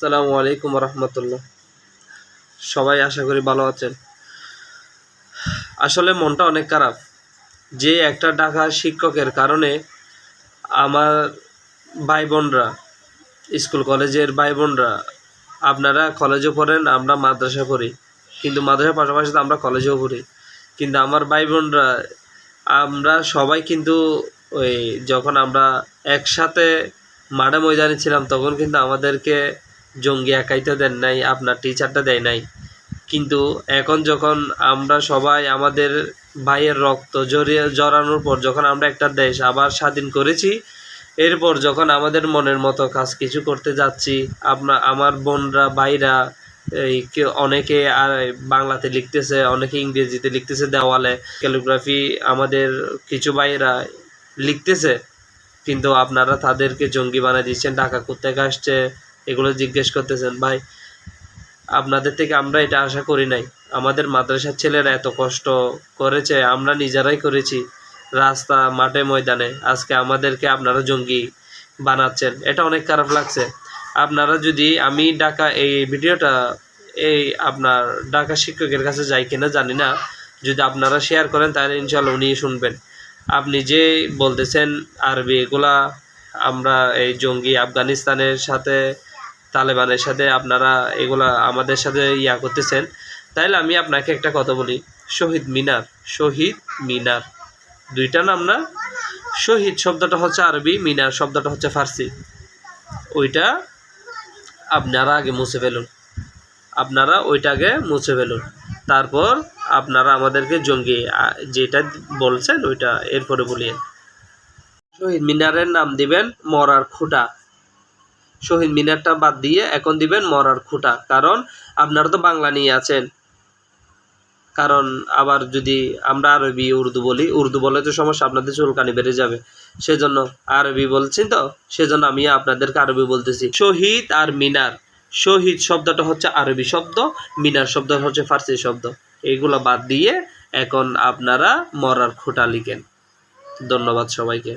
আসসালামু আলাইকুম রহমতুল্লাহ। সবাই আশা করি ভালো আছেন। আসলে মনটা অনেক খারাপ যে একটা ঢাকা শিক্ষকের কারণে আমার ভাই বোনরা, স্কুল কলেজের ভাই বোনরা, আপনারা কলেজে পড়েন, আমরা মাদ্রাসা পড়ি, কিন্তু মাদ্রাসার পাশাপাশি তো আমরা কলেজেও পড়ি। কিন্তু আমার ভাই বোনরা, আমরা সবাই কিন্তু ওই যখন আমরা একসাথে মাঠে ময়দানে ছিলাম তখন কিন্তু আমাদেরকে জঙ্গি একাইতে দেন নাই, আপনার টিচারটা দেয় নাই। কিন্তু এখন যখন আমরা সবাই আমাদের ভাইয়ের রক্ত জড়ানোর পর যখন আমরা একটা দেশ আবার স্বাধীন করেছি, এরপর যখন আমাদের মনের মতো কাজ কিছু করতে যাচ্ছি, আমার বোনরা ভাইরা অনেকে আর বাংলাতে লিখতেছে, অনেকে ইংরেজিতে লিখতেছে দেওয়ালে, ক্যালিগ্রাফি আমাদের কিছু ভাইয়েরা লিখতেছে, কিন্তু আপনারা তাদেরকে জঙ্গি বানিয়ে দিচ্ছেন। টাকা কোত্থেকে আসছে এগুলো জিজ্ঞেস করতেছেন। ভাই, আপনাদের থেকে আমরা এটা আশা করি নাই। আমাদের মাদ্রাসার ছেলেরা এত কষ্ট করেছে, আমরা নিজেরাই করেছি রাস্তা মাঠে ময়দানে, আজকে আমাদেরকে আপনারা জঙ্গি বানাচ্ছেন। এটা অনেক খারাপ লাগছে। আপনারা যদি, আমি এই ভিডিওটা আপনার ঢাকা শিক্ষকের কাছে যাই কিনা জানি না, যদি আপনারা শেয়ার করেন তাহলে ইনশাল্লাহ উনি শুনবেন। আপনি যে বলতেছেন আরবি, এগুলা আমরা এই জঙ্গি আফগানিস্তানের সাথে, তালেবানের সাথে আপনারা এগুলা আমাদের সাথে করতেছেন, তাইলে আমি আপনাকে একটা কথা বলি। শহীদ মিনার দুইটা নাম না? শহীদ শব্দটা হচ্ছে আরবি, মিনার শব্দটা হচ্ছে ফার্সি। ওইটা আপনারা আগে মুছে ফেলুন, তারপর আপনারা আমাদেরকে জঙ্গি যেটা বলছেন ওইটা এরপরে বলিয়ে। শহীদ মিনারের নাম দিবেন মরার খুঁটা। শহীদ মিনারটা বাদ দিয়ে এখন দিবেন মরার খুঁটা। কারণ আপনারা তো বাংলা নিয়ে আছেন, কারণ আবার যদি আমরা আরবি উর্দু বলে তো সমস্যা, আপনাদের চুলকানি বেড়ে যাবে। সেজন্য আরবি বলছেন, তো সেজন্য আমি আপনাদেরকে আরবি বলতেছি। শহীদ আর মিনার, শহীদ শব্দটা হচ্ছে আরবি শব্দ, মিনার শব্দ হচ্ছে ফার্সি শব্দ। এইগুলো বাদ দিয়ে এখন আপনারা মরার খুঁটা লিখেন। ধন্যবাদ সবাইকে।